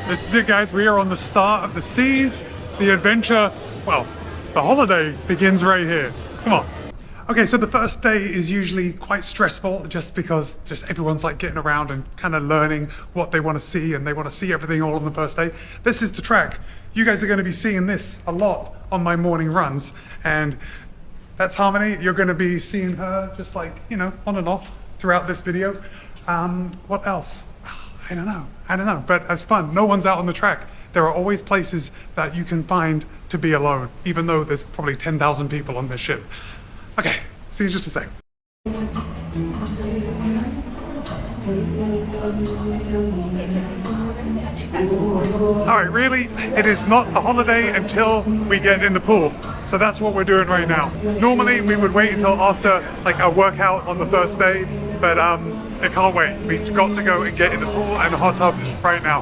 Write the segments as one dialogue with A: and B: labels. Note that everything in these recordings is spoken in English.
A: This is it, guys. We are on the start of the seas. The adventure, well, the holiday begins right here. Come on. Okay, so the first day is usually quite stressful just because everyone's like getting around and kind of learning what they want to see, and they want to see everything all on the first day. This is the track. You guys are going to be seeing this a lot on my morning runs, and that's Harmony. You're going to be seeing her just like, you know, on and off throughout this video. What else? I don't know, but it's fun. No one's out on the track. There are always places that you can find to be alone, even though there's probably 10,000 people on this ship. Okay, see you in just a sec. Alright, really, it is not a holiday until we get in the pool. So that's what we're doing right now. Normally we would wait until after like a workout on the first day, but I can't wait. We've got to go and get in the pool and the hot tub right now.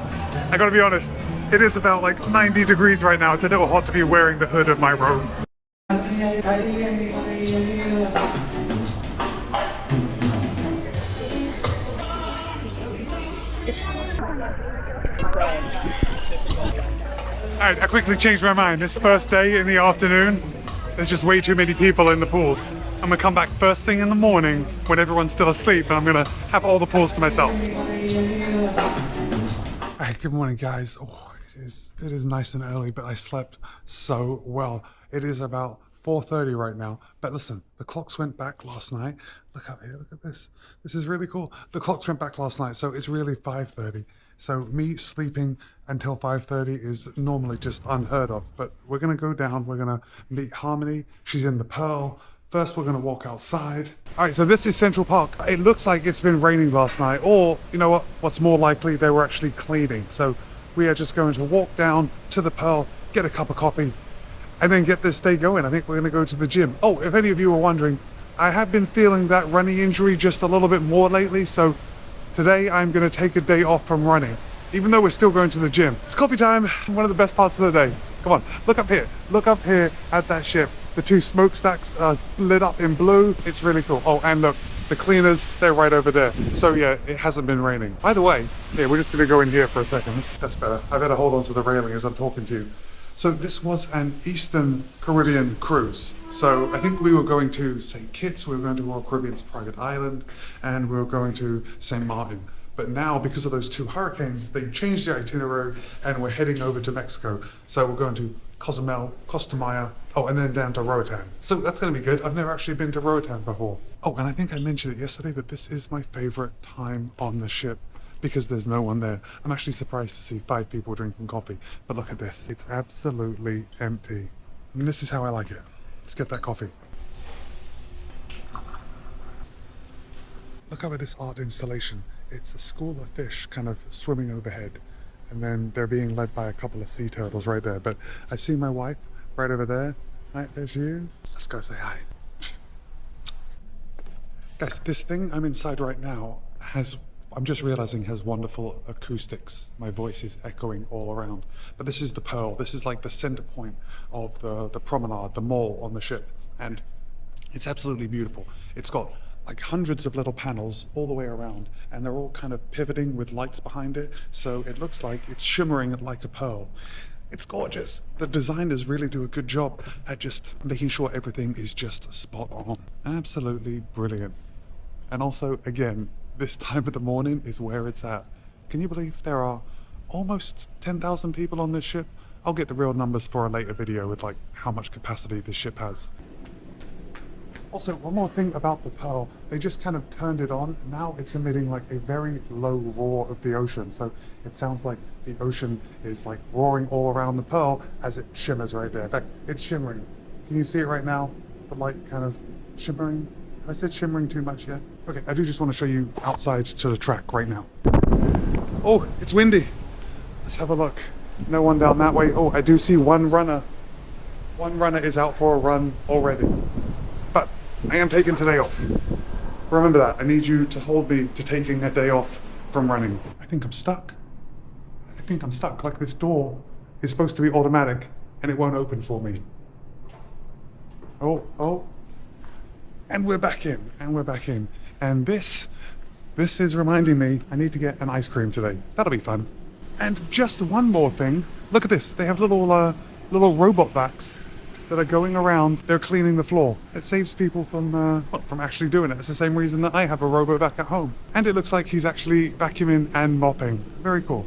A: I gotta be honest, it is about like 90 degrees right now. It's a little hot to be wearing the hood of my robe. Alright, I quickly changed my mind. This first day in the afternoon, there's just way too many people in the pools. I'm gonna come back first thing in the morning when everyone's still asleep, and I'm gonna have all the pools to myself. Alright, good morning, guys. Oh, it is nice and early, but I slept so well. It is about 4:30 right now, but listen, the clocks went back last night. Look up here, look at this. This is really cool. The clocks went back last night, so it's really 5:30. So me sleeping until 5:30 is normally just unheard of, but we're gonna go down, we're gonna meet Harmony. She's in the Pearl. First, we're gonna walk outside. All right, so this is Central Park. It looks like it's been raining last night, or you know what? What's more likely, they were actually cleaning. So we are just going to walk down to the Pearl, get a cup of coffee, and then get this day going. I think we're gonna go to the gym. Oh, if any of you were wondering, I have been feeling that running injury just a little bit more lately, so today I'm gonna take a day off from running, even though we're still going to the gym. It's coffee time, one of the best parts of the day. Come on, look up here. Look up here at that ship. The two smokestacks are lit up in blue. It's really cool. Oh, and look, the cleaners, they're right over there. So yeah, it hasn't been raining. By the way, yeah, we're just gonna go in here for a second. That's better. I better hold on to the railing as I'm talking to you. So this was an Eastern Caribbean cruise. So I think we were going to St. Kitts, we were going to Royal Caribbean's private island, and we were going to St. Martin. But now, because of those two hurricanes, they changed the itinerary and we're heading over to Mexico. So we're going to Cozumel, Costa Maya, oh, and then down to Roatan. So that's gonna be good. I've never actually been to Roatan before. Oh, and I think I mentioned it yesterday, but this is my favorite time on the ship because there's no one there. I'm actually surprised to see 5 people drinking coffee, but look at this. It's absolutely empty. And this is how I like it. Let's get that coffee. Look up at this art installation. It's a school of fish kind of swimming overhead, and then they're being led by a couple of sea turtles right there. But I see my wife right over there. Right, there she is. Let's go say hi. Guys, this thing I'm inside right now I'm just realizing has wonderful acoustics. My voice is echoing all around. But this is the Pearl. This is like the center point of the promenade, the mall on the ship. And it's absolutely beautiful. It's got like hundreds of little panels all the way around, and they're all kind of pivoting with lights behind it. So it looks like it's shimmering like a pearl. It's gorgeous. The designers really do a good job at just making sure everything is just spot on. Absolutely brilliant. And also, again, this time of the morning is where it's at. Can you believe there are almost 10,000 people on this ship? I'll get the real numbers for a later video with like how much capacity this ship has. Also, one more thing about the Pearl, they just kind of turned it on. Now it's emitting like a very low roar of the ocean. So it sounds like the ocean is like roaring all around the Pearl as it shimmers right there. In fact, it's shimmering. Can you see it right now? The light kind of shimmering. Have I said shimmering too much yet? Okay, I do just want to show you outside to the track right now. Oh, it's windy. Let's have a look. No one down that way. Oh, I do see one runner. One runner is out for a run already. But I am taking today off. Remember that. I need you to hold me to taking a day off from running. I think I'm stuck. Like this door is supposed to be automatic and it won't open for me. Oh. And we're back in. And this is reminding me I need to get an ice cream today. That'll be fun. And just one more thing. Look at this. They have little robot vacs that are going around. They're cleaning the floor. It saves people from actually doing it. It's the same reason that I have a robo vac at home. And it looks like he's actually vacuuming and mopping. Very cool.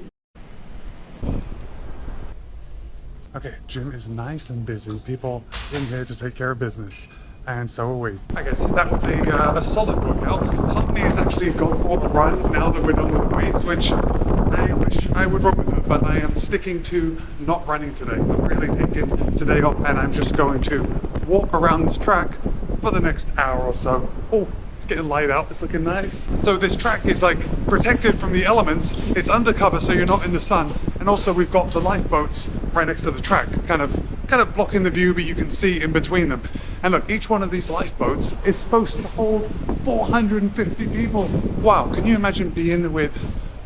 A: Okay, gym is nice and busy. People in here to take care of business. And so are we. I guess that was a solid workout. Harmony has actually gone for a run now that we're done with the weights, which I wish I would run with her, but I am sticking to not running today. I'm really taking today off, and I'm just going to walk around this track for the next hour or so. Oh, it's getting light out. It's looking nice. So this track is like protected from the elements. It's undercover, so you're not in the sun. And also we've got the lifeboats right next to the track, kind of blocking the view, but you can see in between them. And look, each one of these lifeboats is supposed to hold 450 people. Wow, can you imagine being with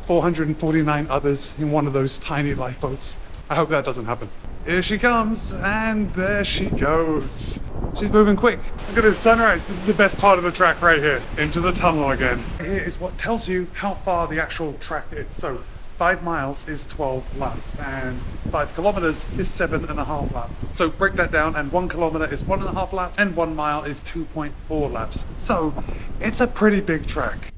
A: 449 others in one of those tiny lifeboats? I hope that doesn't happen. Here she comes, and there she goes. She's moving quick. Look at this sunrise. This is the best part of the track right here. Into the tunnel again. Here is what tells you how far the actual track is. So 5 miles is 12 laps, and 5 kilometers is 7.5 laps. So break that down, and 1 kilometer is 1.5 laps, and 1 mile is 2.4 laps. So it's a pretty big track.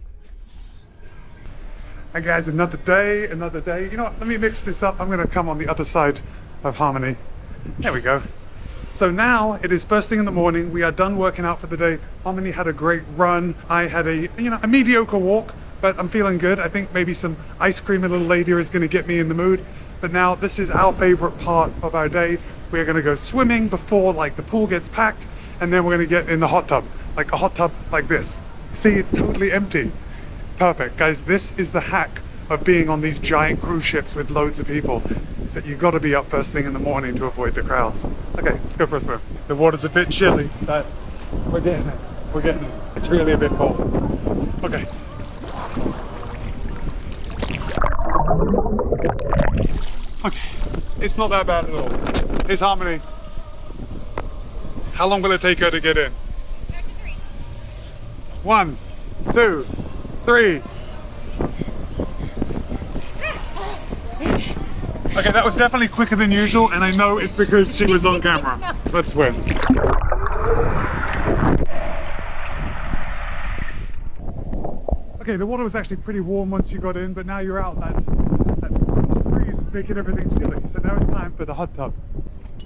A: And guys, another day. You know what, let me mix this up. I'm gonna come on the other side of Harmony. There we go. So now it is first thing in the morning. We are done working out for the day. Harmony had a great run. I had a mediocre walk, but I'm feeling good. I think maybe some ice cream a little later is gonna get me in the mood. But now this is our favorite part of our day. We're gonna go swimming before like the pool gets packed, and then we're gonna get in the hot tub, like a hot tub like this. See, it's totally empty. Perfect, guys. This is the hack of being on these giant cruise ships with loads of people, is that you've got to be up first thing in the morning to avoid the crowds. Okay, let's go for a swim. The water's a bit chilly, but we're getting it. We're getting it. It's really a bit cold. Okay. Okay, it's not that bad at all. Here's Harmony. How long will it take her to get in?
B: 3.
A: 1, 2, 3. Okay, that was definitely quicker than usual, and I know it's because she was on camera. Let's swim. Okay, the water was actually pretty warm once you got in, but now you're out. That cool breeze is making everything chilly. So now it's time for the hot tub.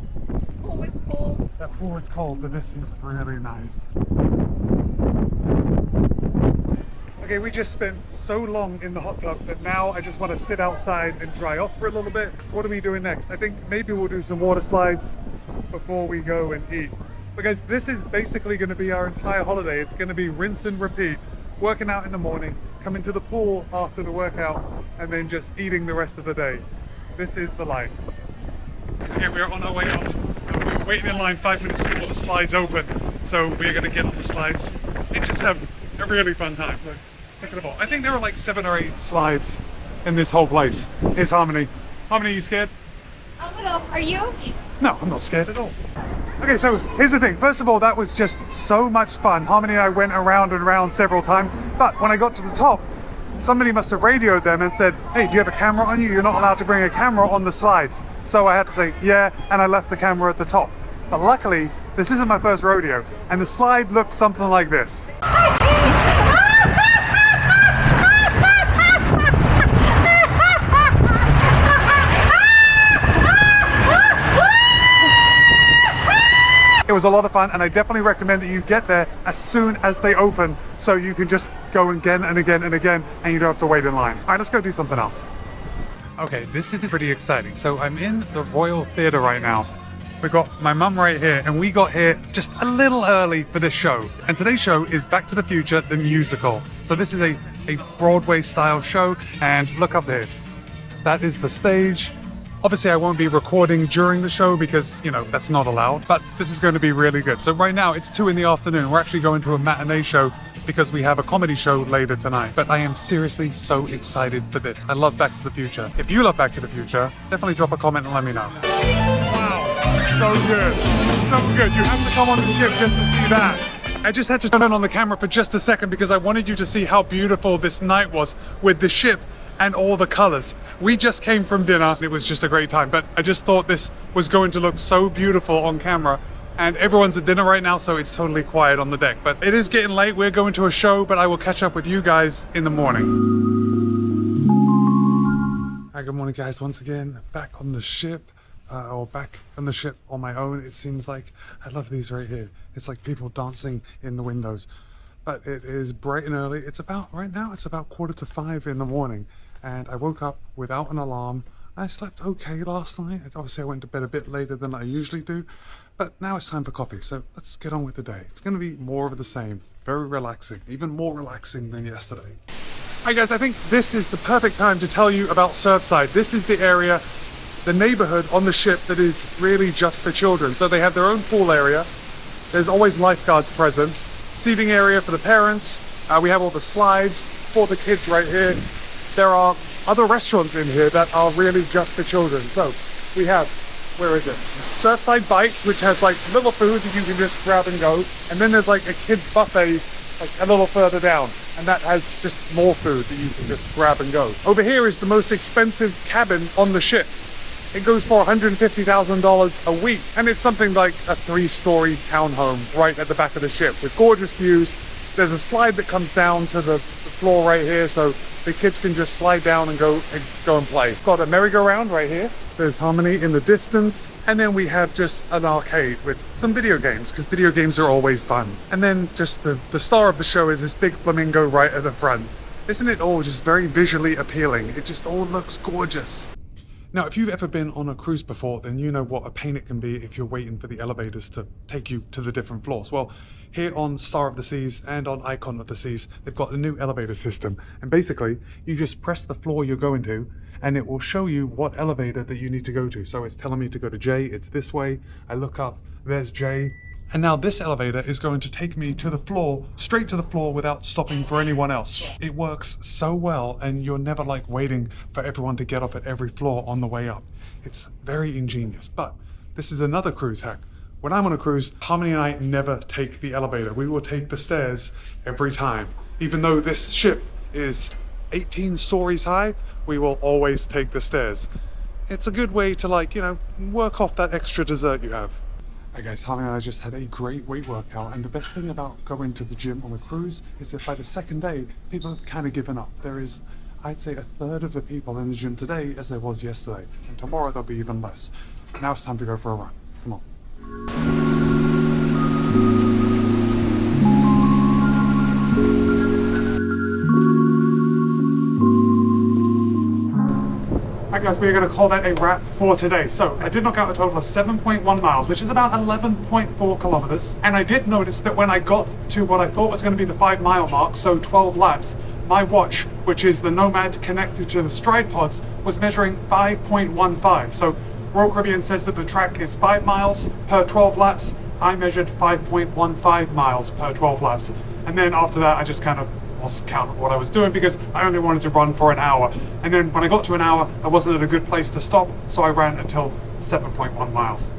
B: The pool was cold.
A: That pool is cold, but this is really nice. Okay, we just spent so long in the hot tub that now I just want to sit outside and dry off for a little bit. So what are we doing next? I think maybe we'll do some water slides before we go and eat. Because this is basically going to be our entire holiday. It's going to be rinse and repeat. Working out in the morning, coming to the pool after the workout, and then just eating the rest of the day. This is the life. Okay, we're on our way up. We're waiting in line 5 minutes before the slides open. So we're going to get on the slides and just have a really fun time. Look. Look at them all. I think there are like 7 or 8 slides in this whole place. Here's Harmony. Harmony, are you scared?
B: A little. Are you?
A: No, I'm not scared at all. Okay, so here's the thing. First of all, that was just so much fun. Harmony and I went around and around several times, but when I got to the top, somebody must have radioed them and said, hey, do you have a camera on you? You're not allowed to bring a camera on the slides. So I had to say, yeah, and I left the camera at the top. But luckily, this isn't my first rodeo, and the slide looked something like this. It was a lot of fun, and I definitely recommend that you get there as soon as they open so you can just go again and again and again and you don't have to wait in line. All right, let's go do something else. Okay, this is pretty exciting. So I'm in the Royal Theatre right now. We've got my mum right here, and we got here just a little early for this show. And today's show is Back to the Future, the musical. So this is a Broadway style show, and look up there. That is the stage. Obviously, I won't be recording during the show because, that's not allowed, but this is going to be really good. So right now it's 2 in the afternoon. We're actually going to a matinee show because we have a comedy show later tonight. But I am seriously so excited for this. I love Back to the Future. If you love Back to the Future, definitely drop a comment and let me know. Wow, so good. So good. You have to come on the ship just to see that. I just had to turn on the camera for just a second because I wanted you to see how beautiful this night was with the ship and all the colors. We just came from dinner. It was just a great time, but I just thought this was going to look so beautiful on camera. And everyone's at dinner right now, so it's totally quiet on the deck. But it is getting late. We're going to a show, but I will catch up with you guys in the morning. Hi, good morning, guys. Once again, back on the ship. Or back on the ship on my own. It seems like I love these right here. It's like people dancing in the windows. But it is bright and early. It's about, right now, it's about 4:45 in the morning. And I woke up without an alarm. I slept okay last night. Obviously, I went to bed a bit later than I usually do. But now it's time for coffee. So let's get on with the day. It's going to be more of the same. Very relaxing. Even more relaxing than yesterday. Hi guys, I think this is the perfect time to tell you about Surfside. This is the area, the neighborhood on the ship that is really just for children. So they have their own pool area. There's always lifeguards present. Seating area for the parents. We have all the slides for the kids right here. There are other restaurants in here that are really just for children. So we have, where is it? Surfside Bites, which has like little food that you can just grab and go. And then there's like a kids buffet like a little further down. And that has just more food that you can just grab and go. Over here is the most expensive cabin on the ship. It goes for $150,000 a week, and it's something like a 3-story townhome right at the back of the ship with gorgeous views. There's a slide that comes down to the floor right here, so the kids can just slide down and go and play. Got a merry-go-round right here. There's Harmony in the distance, and then we have just an arcade with some video games, because video games are always fun. And then just the star of the show is this big flamingo right at the front. Isn't it all just very visually appealing? It just all looks gorgeous. Now, if you've ever been on a cruise before, then you know what a pain it can be if you're waiting for the elevators to take you to the different floors. Well, here on Star of the Seas and on Icon of the Seas, they've got a new elevator system. And basically, you just press the floor you're going to, and it will show you what elevator that you need to go to. So it's telling me to go to J, it's this way. I look up, there's J. And now this elevator is going to take me to the floor, straight to the floor without stopping for anyone else. It works so well, and you're never like waiting for everyone to get off at every floor on the way up. It's very ingenious, but this is another cruise hack. When I'm on a cruise, Harmony and I never take the elevator. We will take the stairs every time. Even though this ship is 18 stories high, we will always take the stairs. It's a good way to, like, you know, work off that extra dessert you have. Hi guys, Harmony and I just had a great weight workout, and the best thing about going to the gym on a cruise is that by the second day, people have kind of given up. There is, I'd say, 1/3 of the people in the gym today as there was yesterday, and tomorrow there'll be even less. Now it's time to go for a run. Come on. Alright guys, we're going to call that a wrap for today. So I did knock out a total of 7.1 miles, which is about 11.4 kilometers. And I did notice that when I got to what I thought was going to be the 5-mile mark, so 12 laps, my watch, which is the Nomad connected to the Stride pods, was measuring 5.15. So Royal Caribbean says that the track is 5 miles per 12 laps. I measured 5.15 miles per 12 laps. And then after that, I just kind of lost count of what I was doing because I only wanted to run for an hour. And then when I got to an hour, I wasn't at a good place to stop, so I ran until 7.1 miles.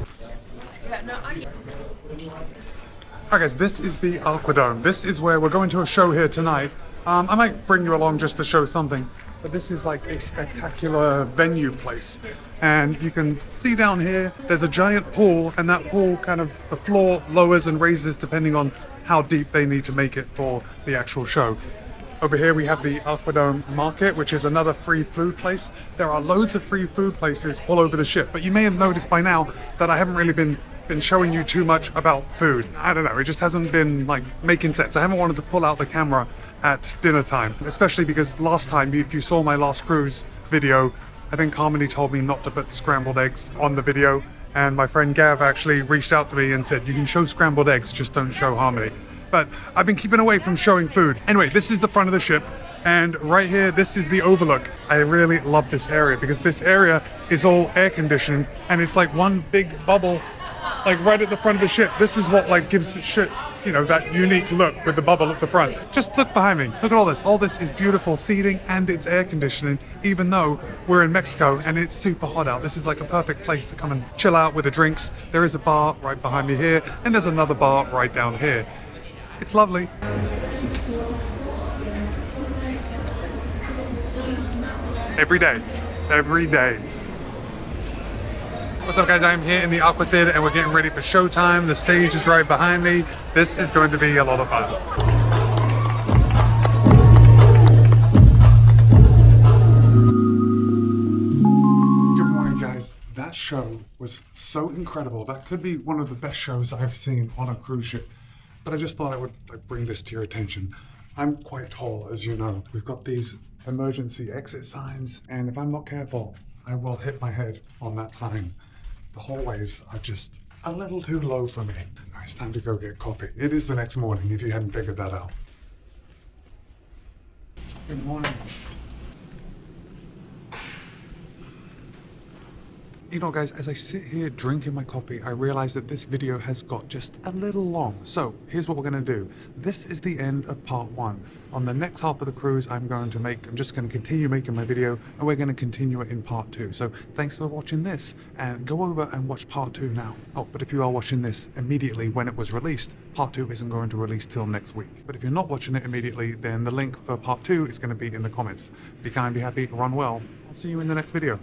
A: Alright guys, this is the Aquadome. This is where we're going to a show here tonight. I might bring you along just to show something, but this is like a spectacular venue place. And you can see down here, there's a giant pool, and that pool kind of, the floor lowers and raises depending on how deep they need to make it for the actual show. Over here we have the Aquadome Market, which is another free food place. There are loads of free food places all over the ship, but you may have noticed by now that I haven't really been showing you too much about food. I don't know, it just hasn't been like making sense. I haven't wanted to pull out the camera at dinner time, especially because last time, if you saw my last cruise video, I think Harmony told me not to put scrambled eggs on the video. And my friend Gav actually reached out to me and said, you can show scrambled eggs, just don't show Harmony. But I've been keeping away from showing food. Anyway, this is the front of the ship. And right here, this is the overlook. I really love this area because this area is all air conditioned and it's like one big bubble, like right at the front of the ship. This is what like gives the ship, you know, that unique look with the bubble at the front. Just look behind me. Look at all this. All this is beautiful seating and it's air conditioning, even though we're in Mexico and it's super hot out. This is like a perfect place to come and chill out with the drinks. There is a bar right behind me here, and there's another bar right down here. It's lovely. every day, every day. What's up guys, I'm here in the Aqua Theater and we're getting ready for showtime. The stage is right behind me. This is going to be a lot of fun. Good morning guys. That show was so incredible. That could be one of the best shows I've seen on a cruise ship. But I just thought I would bring this to your attention. I'm quite tall, as you know. We've got these emergency exit signs, and if I'm not careful, I will hit my head on that sign. The hallways are just a little too low for me. Now it's time to go get coffee. It is the next morning, if you hadn't figured that out. Good morning. You know guys, as I sit here drinking my coffee, I realize that this video has got just a little long. So here's what we're gonna do. This is the end of part 1. On the next half of the cruise, I'm just gonna continue making my video and we're gonna continue it in part 2. So thanks for watching this and go over and watch part 2 now. Oh, but if you are watching this immediately when it was released, part 2 isn't going to release till next week. But if you're not watching it immediately, then the link for part 2 is gonna be in the comments. Be kind, be happy, run well. I'll see you in the next video.